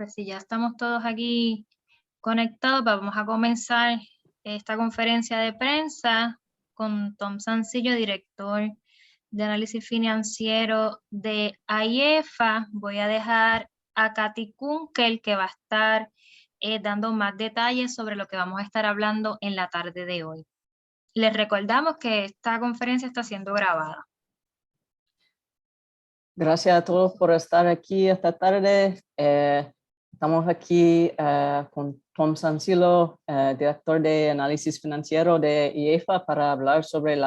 Pues si ya estamos todos aquí conectados, vamos a comenzar esta conferencia de prensa con Tom Sancillo, director de análisis financiero de IEEFA. Voy a dejar a Katy Kunkel, que va a estar dando más detalles sobre lo que vamos a estar hablando en la tarde de hoy. Les recordamos que esta conferencia está siendo grabada. Gracias a todos por estar aquí esta tarde. Estamos aquí con Tom Sancillo, director de análisis financiero de IEEFA, para hablar sobre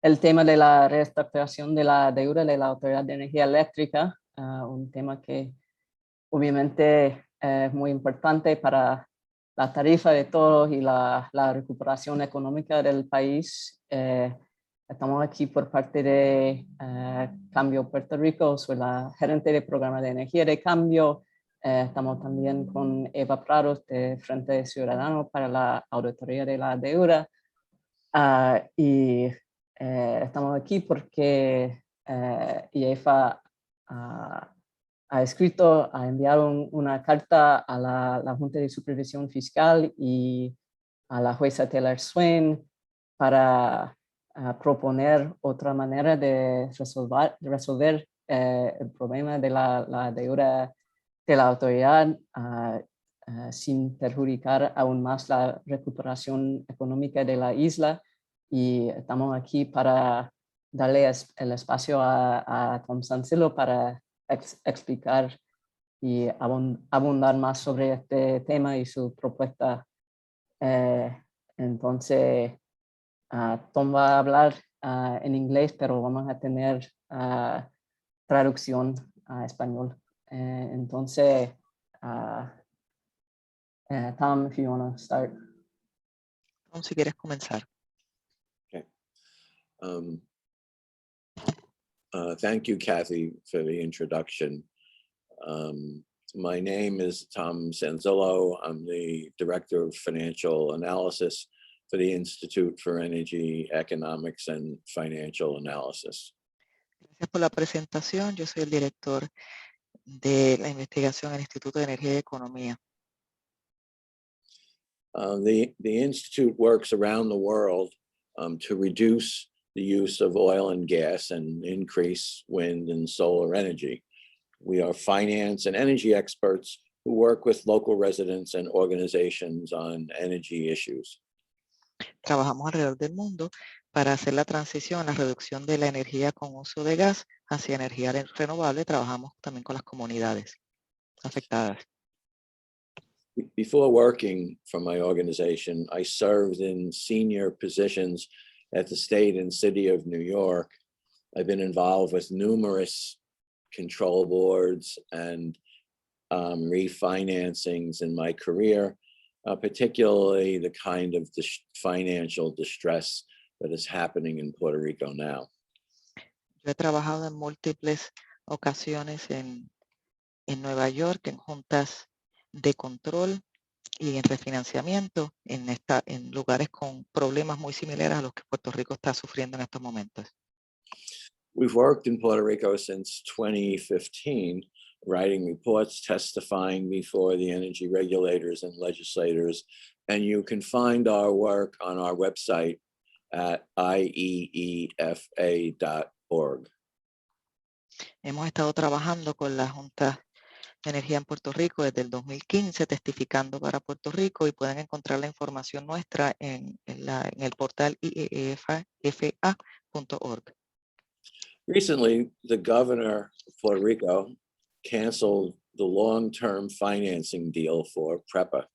el tema de la reestructuración de la deuda de la Autoridad de Energía Eléctrica, un tema que obviamente es muy importante para la tarifa de todos y la recuperación económica del país. Estamos aquí por parte de CAMBIO Puerto Rico, soy la gerente del programa de energía de CAMBIO. Estamos también con Eva Prados de Frente Ciudadano para la Auditoria de la Deuda. Estamos aquí porque IEEFA ha enviado una carta a la Junta de Supervisión Fiscal y a la jueza Taylor Swain para proponer otra manera de resolver el problema de la deuda de la autoridad sin perjudicar aún más la recuperación económica de la isla. Y estamos aquí para darle el espacio a Tom Sancillo para explicar y abundar más sobre este tema y su propuesta. Entonces, Tom va a hablar en inglés, pero vamos a tener traducción a español. Entonces, Tom, if you want to start. Tom, si quieres comenzar. Okay. Thank you, Kathy, for the introduction. My name is Tom Sancillo. I'm the Director of Financial Analysis for the Institute for Energy, Economics and Financial Analysis. Gracias por la presentación. Yo soy el director de la investigación en el Instituto de Energía y Economía. The Institute works around the world to reduce the use of oil and gas and increase wind and solar energy. We are finance and energy experts who work with local residents and organizations on energy issues. Trabajamos alrededor del mundo para hacer la transición a la reducción de la energía con uso de gas hacia energía renovable. Trabajamos también con las comunidades afectadas. Before working for my organization, I served in senior positions at the state and city of New York. I've been involved with numerous control boards and refinancings in my career, particularly the kind of financial distress that is happening in Puerto Rico now. Yo he trabajado en múltiples ocasiones en Nueva York, en juntas de control y en refinanciamiento en lugares con problemas muy similares a los que Puerto Rico está sufriendo en estos momentos. We've worked in Puerto Rico since 2015, writing reports, testifying before the energy regulators and legislators, and you can find our work on our website at IEEFA.org. Hemos estado trabajando con la Junta de Energía en Puerto Rico desde el 2015, testificando para Puerto Rico, y pueden encontrar la información nuestra en el portal IEEFA.org. Recently, the governor of Puerto Rico canceled the long-term financing deal for PREPA.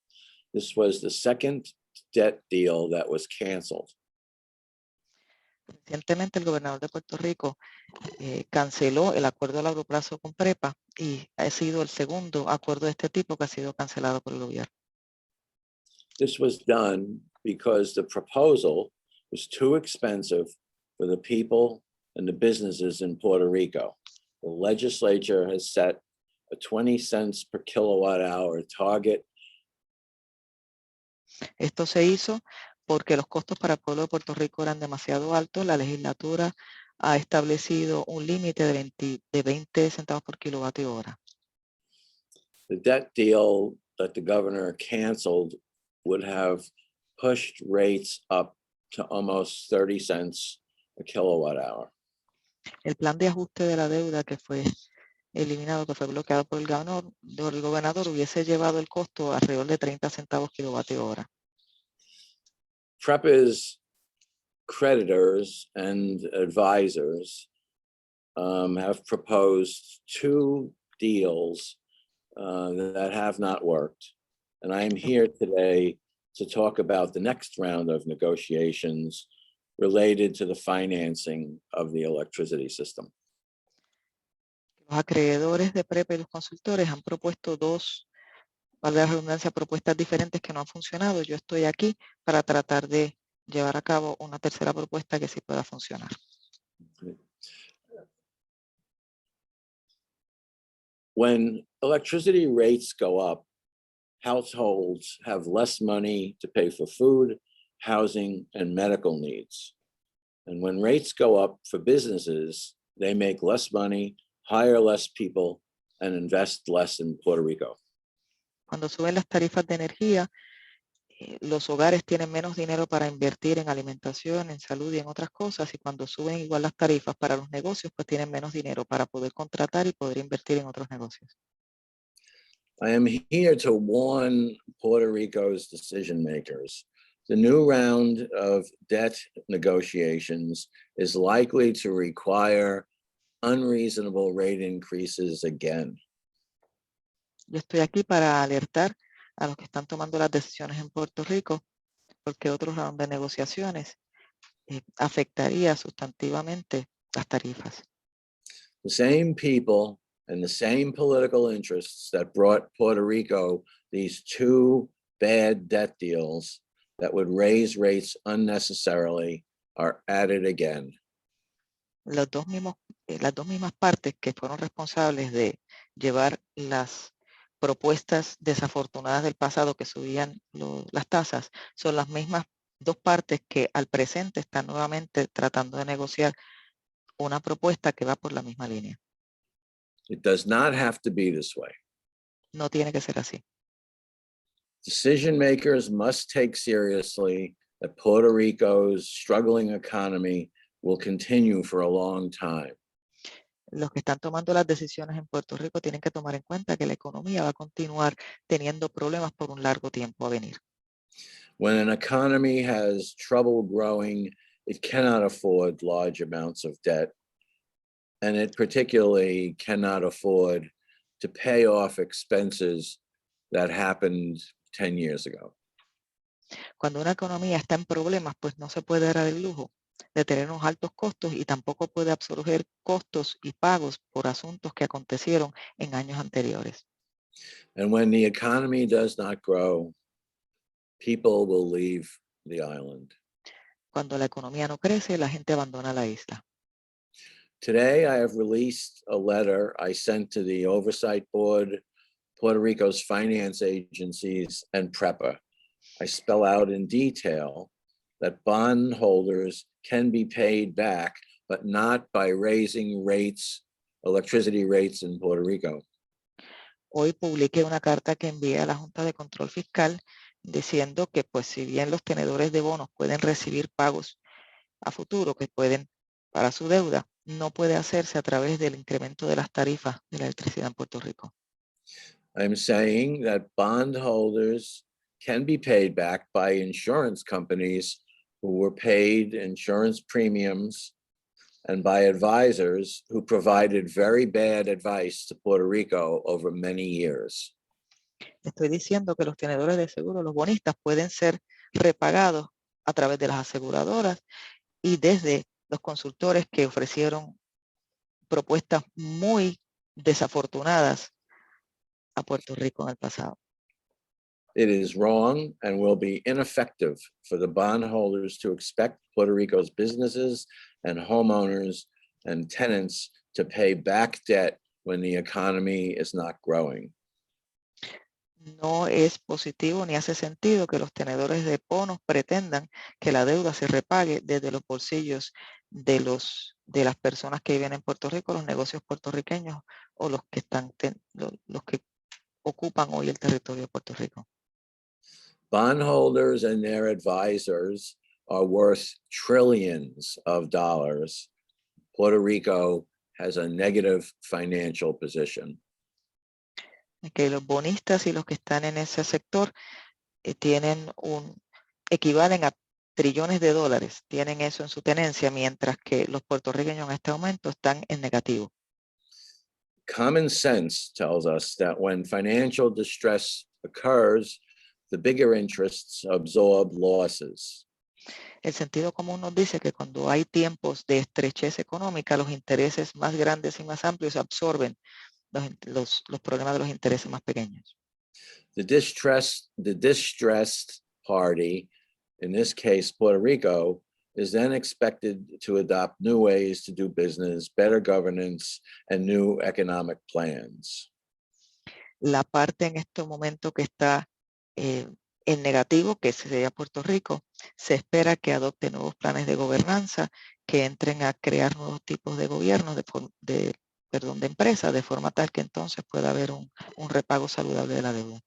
This was the second debt deal that was canceled. Recientemente el gobernador de Puerto Rico canceló el acuerdo a largo plazo con PREPA y ha sido el segundo acuerdo de este tipo que ha sido cancelado por el gobierno. This was done because the proposal was too expensive for the people and the businesses in Puerto Rico. The legislature has set a 20 cents per kilowatt hour target. Esto se hizo porque los costos para el pueblo de Puerto Rico eran demasiado altos. La legislatura ha establecido un límite de 20 centavos por kilovatio hora. The debt deal that the governor canceled would have pushed rates up to almost 30 cents a kilowatt hour. El plan de ajuste de la deuda que fue eliminado, que fue bloqueado por el gobernador, hubiese llevado el costo alrededor de 30 centavos kilovatio hora. PREPA's creditors and advisors have proposed two deals that have not worked. And I'm here today to talk about the next round of negotiations related to the financing of the electricity system. Los acreedores de PREPA y los consultores han propuesto dos, para la redundancia, propuestas diferentes que no han funcionado. Yo estoy aquí para tratar de llevar a cabo una tercera propuesta que sí pueda funcionar. When electricity rates go up, households have less money to pay for food, housing, and medical needs. And when rates go up for businesses, they make less money, hire less people, and invest less in Puerto Rico. Cuando suben las tarifas de energía, los hogares tienen menos dinero para invertir en alimentación, en salud y en otras cosas. Y cuando suben igual las tarifas para los negocios, pues tienen menos dinero para poder contratar y poder invertir en otros negocios. I am here to warn Puerto Rico's decision makers. The new round of debt negotiations is likely to require unreasonable rate increases again. Yo estoy aquí para alertar a los que están tomando las decisiones en Puerto Rico, porque otro round de negociaciones afectaría sustantivamente las tarifas. The same people and the same political interests that brought Puerto Rico these two bad debt deals that would raise rates unnecessarily are at it again. Las dos mismas partes que fueron responsables de llevar las propuestas desafortunadas del pasado que subían las tasas, son las mismas dos partes que al presente están nuevamente tratando de negociar una propuesta que va por la misma línea. It does not have to be this way. No tiene que ser así. Decision makers must take seriously that Puerto Rico's struggling economy will continue for a long time. Los que están tomando las decisiones en Puerto Rico tienen que tomar en cuenta que la economía va a continuar teniendo problemas por un largo tiempo a venir. When an economy has trouble growing, it cannot afford large amounts of debt, and it particularly cannot afford to pay off expenses that happened 10 years ago. Cuando una economía está en problemas, pues no se puede dar el lujo de tener unos altos costos y tampoco puede absorber costos y pagos por asuntos que acontecieron en años anteriores. And when the economy does not grow, people will leave the island. Cuando la economía no crece, la gente abandona la isla. Today, I have released a letter I sent to the Oversight Board, Puerto Rico's finance agencies, and PREPA. I spell out in detail that bondholders can be paid back, but not by raising rates, electricity rates in Puerto Rico. Hoy publiqué una carta que envié a la Junta de Control Fiscal diciendo que, pues, si bien los tenedores de bonos pueden recibir pagos a futuro que pueden para su deuda, no puede hacerse a través del incremento de las tarifas de la electricidad en Puerto Rico. I'm saying that bondholders can be paid back by insurance companies who were paid insurance premiums and by advisors who provided very bad advice to Puerto Rico over many years. Estoy diciendo que los tenedores de seguro, los bonistas, pueden ser repagados a través de las aseguradoras y desde los consultores que ofrecieron propuestas muy desafortunadas a Puerto Rico en el pasado. It is wrong and will be ineffective for the bondholders to expect Puerto Rico's businesses and homeowners and tenants to pay back debt when the economy is not growing. No es positivo ni hace sentido que los tenedores de bonos pretendan que la deuda se repague desde los bolsillos de las personas que viven en Puerto Rico, los negocios puertorriqueños o los que ocupan hoy el territorio de Puerto Rico. Bondholders and their advisors are worth trillions of dollars. Puerto Rico has a negative financial position. Que los bonistas y los que están en ese sector equivalen a trillones de dólares, tienen eso en su tenencia, mientras que los puertorriqueños en este momento están en negativo. Common sense tells us that when financial distress occurs, the bigger interests absorb losses. El sentido común nos dice que cuando hay tiempos de estrechez económica, los intereses más grandes y más amplios absorben los problemas de los intereses más pequeños. The distressed party, in this case Puerto Rico, is then expected to adopt new ways to do business, better governance, and new economic plans. La parte en este momento que está en negativo, que sería Puerto Rico, se espera que adopte nuevos planes de gobernanza, que entren a crear nuevos tipos de gobierno, de empresas, de forma tal que entonces pueda haber un repago saludable de la deuda.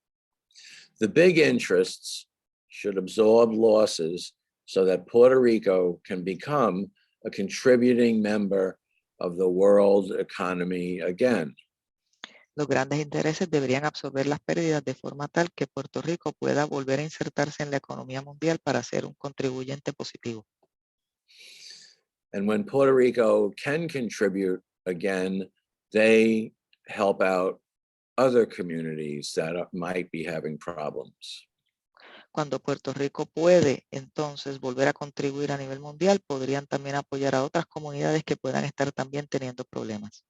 The big interests should absorb losses so that Puerto Rico can become a contributing member of the world economy again. Los grandes intereses deberían absorber las pérdidas de forma tal que Puerto Rico pueda volver a insertarse en la economía mundial para ser un contribuyente positivo. And when Puerto Rico can contribute again, they help out other communities that might be having problems. Cuando Puerto Rico puede entonces volver a contribuir a nivel mundial, podrían también apoyar a otras comunidades que puedan estar también teniendo problemas.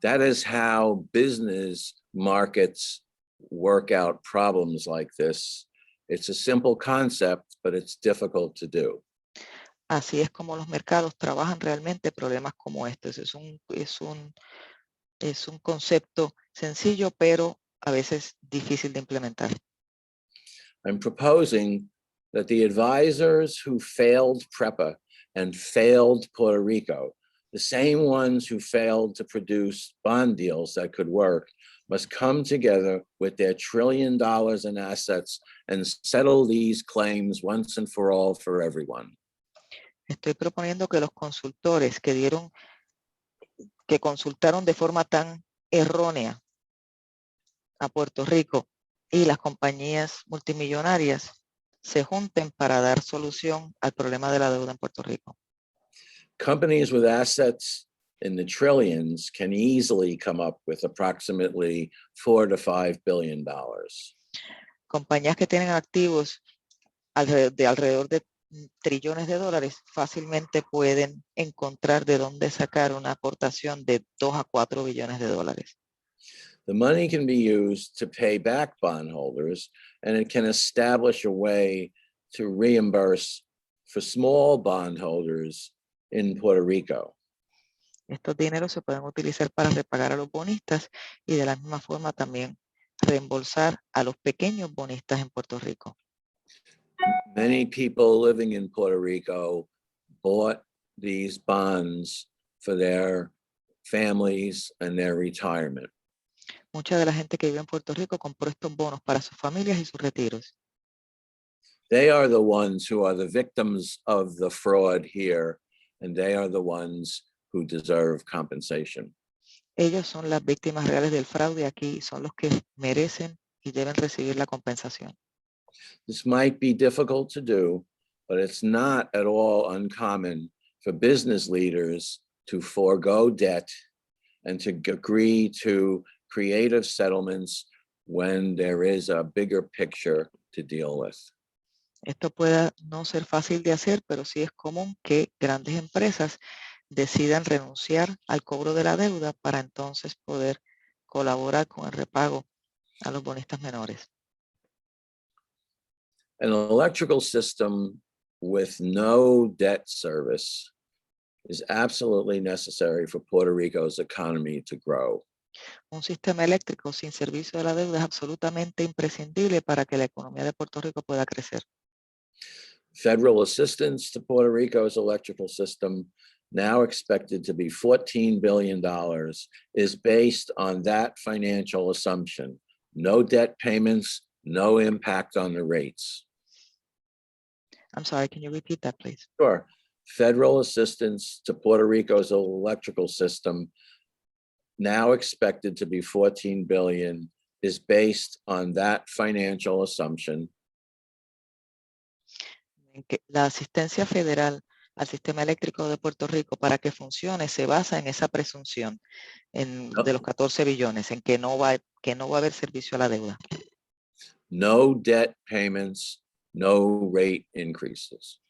That is how business markets work out problems like this. It's a simple concept, but it's difficult to do. Así es como los mercados trabajan realmente problemas como estos. Es un concepto sencillo, pero a veces difícil de implementar. I'm proposing that the advisors who failed PREPA and failed Puerto Rico, the same ones who failed to produce bond deals that could work, must come together with their $1 trillion in assets and settle these claims once and for all for everyone. Estoy proponiendo que los consultores que consultaron de forma tan errónea a Puerto Rico y las compañías multimillonarias se junten para dar solución al problema de la deuda en Puerto Rico. Companies with assets in the trillions can easily come up with approximately $4 to $5 billion. Compañías que tienen activos alrededor de trillones de dólares fácilmente pueden encontrar de dónde sacar una aportación de 2 a 4 billones de dólares. The money can be used to pay back bondholders, and it can establish a way to reimburse for small bondholders in Puerto Rico. Estos dineros se pueden utilizar para repagar a los bonistas y de la misma forma también reembolsar a los pequeños bonistas en Puerto Rico. Many people living in Puerto Rico bought these bonds for their families and their retirement. Mucha de la gente que vive en Puerto Rico compró estos bonos para sus familias y sus retiros. They are the ones who are the victims of the fraud here, and they are the ones who deserve compensation. Ellos son las víctimas reales del fraude aquí, son los que merecen y deben recibir la compensación. This might be difficult to do, but it's not at all uncommon for business leaders to forego debt and to agree to creative settlements when there is a bigger picture to deal with. Esto pueda no ser fácil de hacer, pero sí es común que grandes empresas decidan renunciar al cobro de la deuda para entonces poder colaborar con el repago a los bonistas menores. An electrical system with no debt service is absolutely necessary for Puerto Rico's economy to grow. Un sistema eléctrico sin servicio de la deuda es absolutamente imprescindible para que la economía de Puerto Rico pueda crecer. Federal assistance to Puerto Rico's electrical system, now expected to be $14 billion, is based on that financial assumption, No debt payments, no impact on the rates. I'm sorry, can you repeat that, please? Sure. Federal assistance to Puerto Rico's electrical system, now expected to be $14 billion, is based on that financial assumption. La asistencia federal al sistema eléctrico de Puerto Rico para que funcione se basa en esa presunción de los 14 billones, en que no va a haber servicio a la deuda. No debt payments, no rate increases.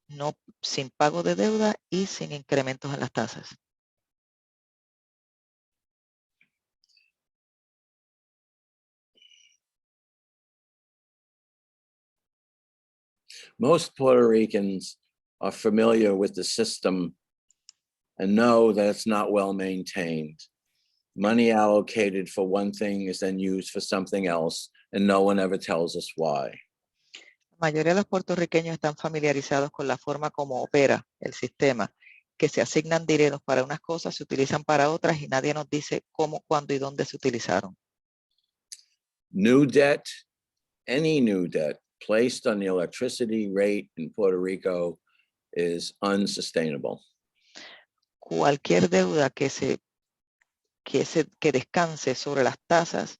No, sin pago de deuda y sin incrementos en las tasas. Most Puerto Ricans are familiar with the system and know that it's not well maintained. Money allocated for one thing is then used for something else, and no one ever tells us why. La mayoría de los puertorriqueños están familiarizados con la forma como opera el sistema, que se asignan dineros para unas cosas, se utilizan para otras y nadie nos dice cómo, cuándo y dónde se utilizaron. New debt, any new debt placed on the electricity rate in Puerto Rico is unsustainable. Cualquier deuda que descanse sobre las tasas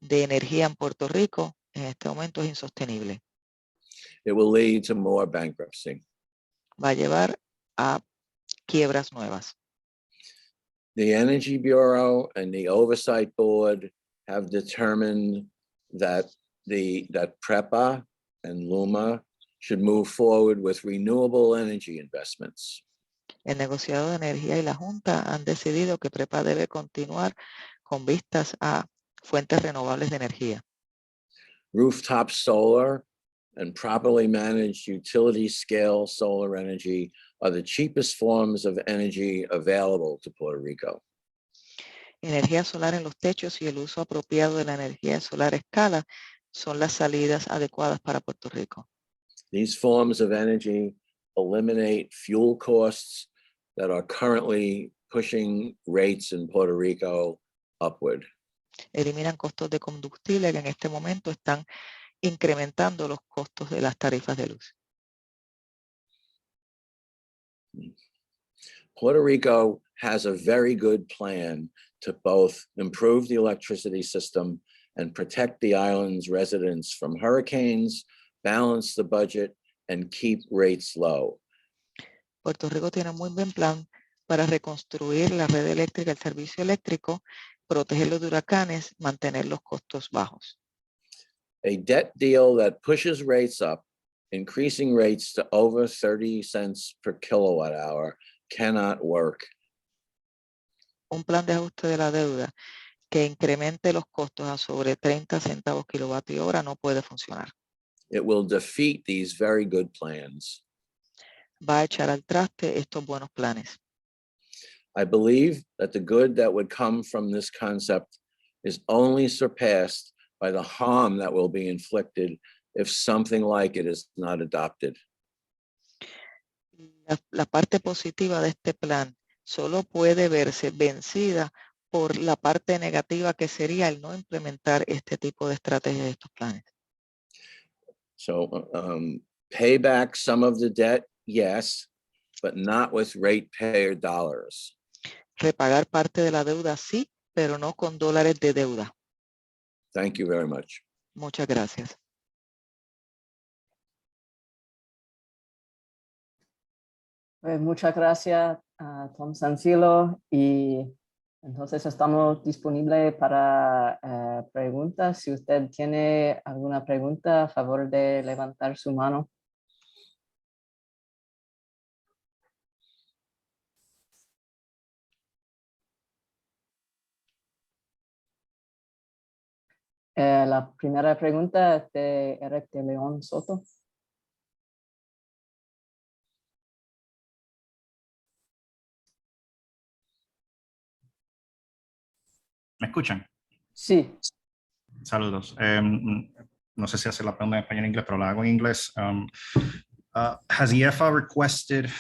de energía en Puerto Rico en este momento es insostenible. It will lead to more bankruptcy. Va a llevar a quiebras nuevas. The Energy Bureau and the Oversight Board have determined that PREPA and LUMA should move forward with renewable energy investments. El negociado de energía y la Junta han decidido que PREPA debe continuar con vistas a fuentes renovables de energía. Rooftop solar and properly managed utility scale solar energy are the cheapest forms of energy available to Puerto Rico. Energía solar en los techos y el uso apropiado de la energía solar a escala son las salidas adecuadas para Puerto Rico. These forms of energy eliminate fuel costs that are currently pushing rates in Puerto Rico upward. Eliminan costos de combustible que en este momento están incrementando los costos de las tarifas de luz. Puerto Rico has a very good plan to both improve the electricity system and protect the island's residents from hurricanes, balance the budget, and keep rates low. Puerto Rico tiene un muy buen plan para reconstruir la red eléctrica, el servicio eléctrico, protegerlo de huracanes, mantener los costos bajos. A debt deal that pushes rates up, increasing rates to over 30 cents per kilowatt hour, cannot work. Un plan de ajuste de la deuda que incremente los costos a sobre 30 centavos kilovatio hora no puede funcionar. It will defeat these very good plans. Va a echar al traste estos buenos planes. I believe that the good that would come from this concept is only surpassed by the harm that will be inflicted if something like it is not adopted. La parte positiva de este plan solo puede verse vencida por la parte negativa que sería el no implementar este tipo de estrategias de estos planes. So pay back some of the debt, yes, but not with ratepayer dollars. Repagar parte de la deuda sí, pero no con dólares de deuda. Thank you very much. Muchas gracias. Pues muchas gracias a Tom Sancilo y entonces estamos disponibles para preguntas. Si usted tiene alguna pregunta, a favor de levantar su mano. La primera pregunta es de Eric de León Soto. ¿Me escuchan? Sí. Saludos. No sé si hacer la pregunta en español o en inglés, pero la hago en inglés. Has IEFA requested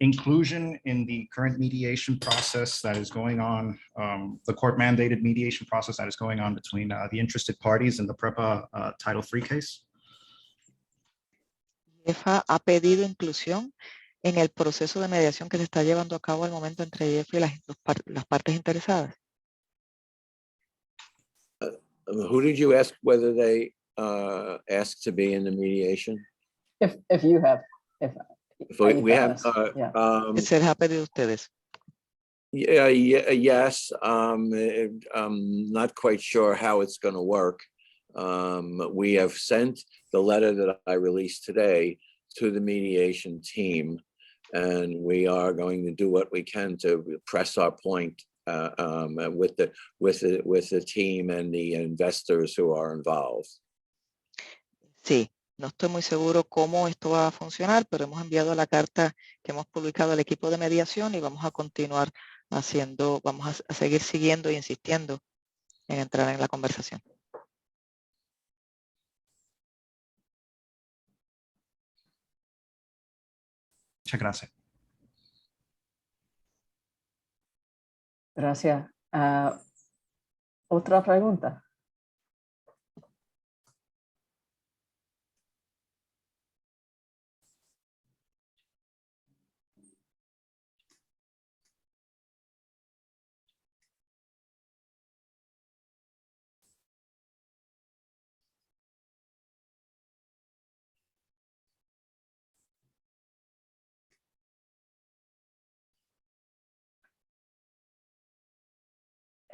inclusion in the current mediation process that is going on, the court-mandated mediation process that is going on between the interested parties in the PREPA Title III case? IEEFA ha pedido inclusión en el proceso de mediación que se está llevando a cabo al momento entre IEEFA y las partes interesadas. Who did you ask whether they asked to be in the mediation? If you have, If we have, yeah. ¿Se les ha pedido a ustedes? yeah, yes. I'm not quite sure how it's going to work. We have sent the letter that I released today to the mediation team, and we are going to do what we can to press our point with the team and the investors who are involved. Sí, no estoy muy seguro cómo esto va a funcionar, pero hemos enviado la carta que hemos publicado al equipo de mediación y vamos a continuar haciendo, vamos a seguir siguiendo e insistiendo en entrar en la conversación. Muchas gracias. Gracias. ¿Otra pregunta?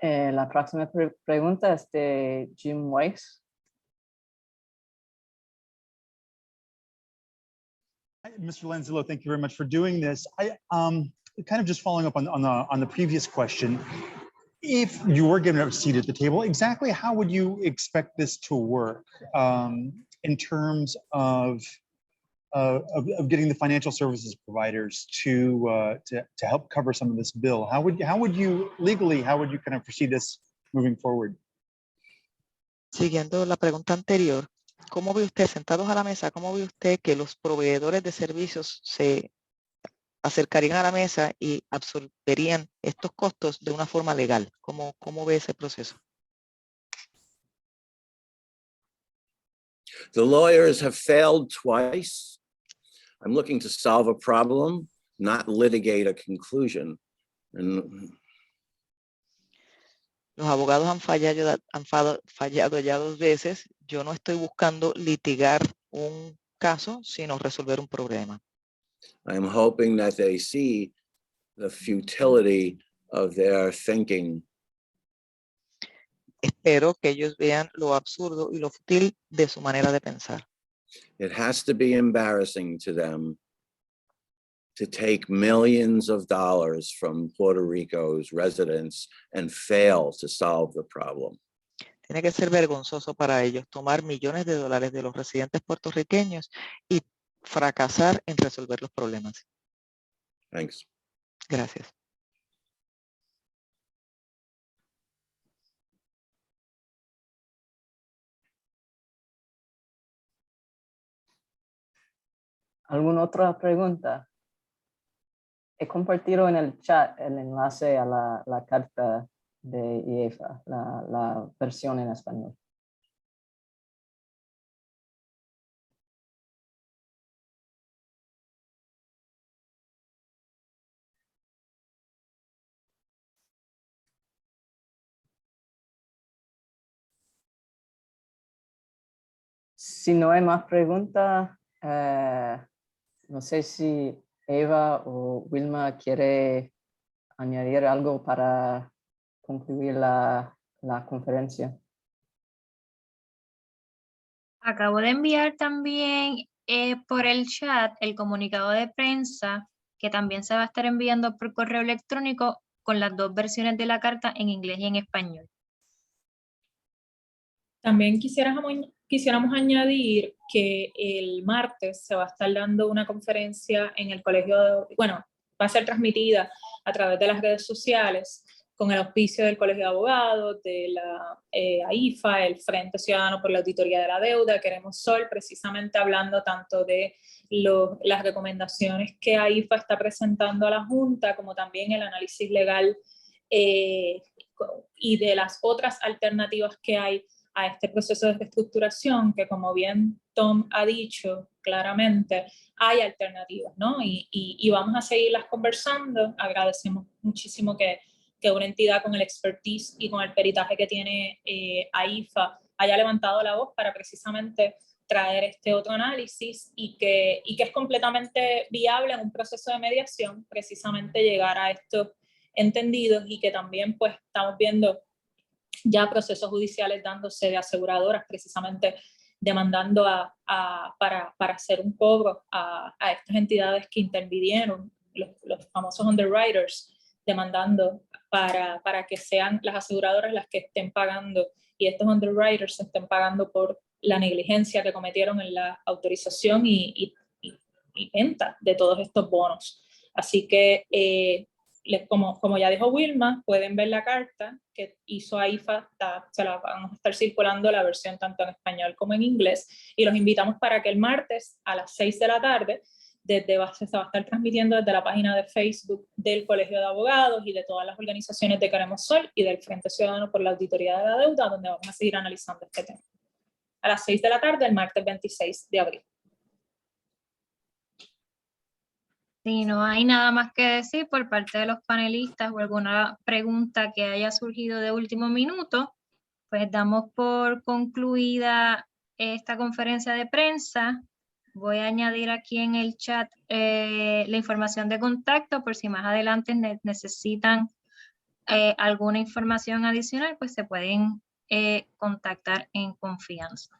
La próxima pregunta es de Jim Weiss. Hi, Mr. Lanzillo, thank you very much for doing this. I kind of just following up on the previous question. If you were given a seat at the table, exactly how would you expect this to work in terms of getting the financial services providers to help cover some of this bill? How would you legally, how would you kind of foresee this moving forward? Siguiendo la pregunta anterior, ¿cómo ve usted, sentados a la mesa, cómo ve usted que los proveedores de servicios se acercarían a la mesa y absorberían estos costos de una forma legal? ¿Cómo ve ese proceso? The lawyers have failed twice. I'm looking to solve a problem, not litigate a conclusion. And los abogados han fallado ya 2 veces. Yo no estoy buscando litigar un caso, sino resolver un problema. I'm hoping that they see the futility of their thinking. Espero que ellos vean lo absurdo y lo fútil de su manera de pensar. It has to be embarrassing to them to take millions of dollars from Puerto Rico's residents and fail to solve the problem. Tiene que ser vergonzoso para ellos tomar millones de dólares de los residentes puertorriqueños y fracasar en resolver los problemas. Thanks. Gracias. ¿Alguna otra pregunta? He compartido en el chat el enlace a la carta de IEEFA, la versión en español. Si no hay más preguntas, no sé si Eva o Wilma quiere añadir algo para concluir la conferencia. Acabo de enviar también por el chat el comunicado de prensa que también se va a estar enviando por correo electrónico con las 2 versiones de la carta en inglés y en español. También quisiéramos añadir que el martes se va a estar dando una conferencia en el colegio, va a ser transmitida a través de las redes sociales con el auspicio del Colegio de Abogados, de la IEEFA, el Frente Ciudadano por la Auditoría de la Deuda. Queremos Sol, precisamente hablando tanto de las recomendaciones que IEEFA está presentando a la Junta, como también el análisis legal y de las otras alternativas que hay a este proceso de reestructuración, que como bien Tom ha dicho claramente, hay alternativas, ¿no? Y vamos a seguirlas conversando. Agradecemos muchísimo que una entidad con el expertise y con el peritaje que tiene IEEFA haya levantado la voz para precisamente traer este otro análisis y que es completamente viable en un proceso de mediación, precisamente llegar a estos entendidos, y que también pues estamos viendo ya procesos judiciales dándose de aseguradoras precisamente demandando para hacer un cobro a estas entidades que intervinieron, los famosos underwriters, demandando para que sean las aseguradoras las que estén pagando y estos underwriters estén pagando por la negligencia que cometieron en la autorización y venta de todos estos bonos. Así que como ya dijo Wilma, pueden ver la carta que hizo IEEFA, se la vamos a estar circulando la versión tanto en español como en inglés, y los invitamos para que el martes a las 6 de la tarde, se va a estar transmitiendo desde la página de Facebook del Colegio de Abogados y de todas las organizaciones de Queremos Sol y del Frente Ciudadano por la Auditoría de la Deuda, donde vamos a seguir analizando este tema. A las 6 de la tarde, el martes 26 de abril. Si no hay nada más que decir por parte de los panelistas o alguna pregunta que haya surgido de último minuto, pues damos por concluida esta conferencia de prensa. Voy a añadir aquí en el chat la información de contacto por si más adelante necesitan alguna información adicional, pues se pueden contactar en confianza.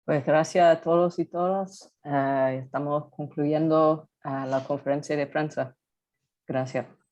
Pues gracias a todos y todas. Estamos concluyendo la conferencia de prensa. Gracias.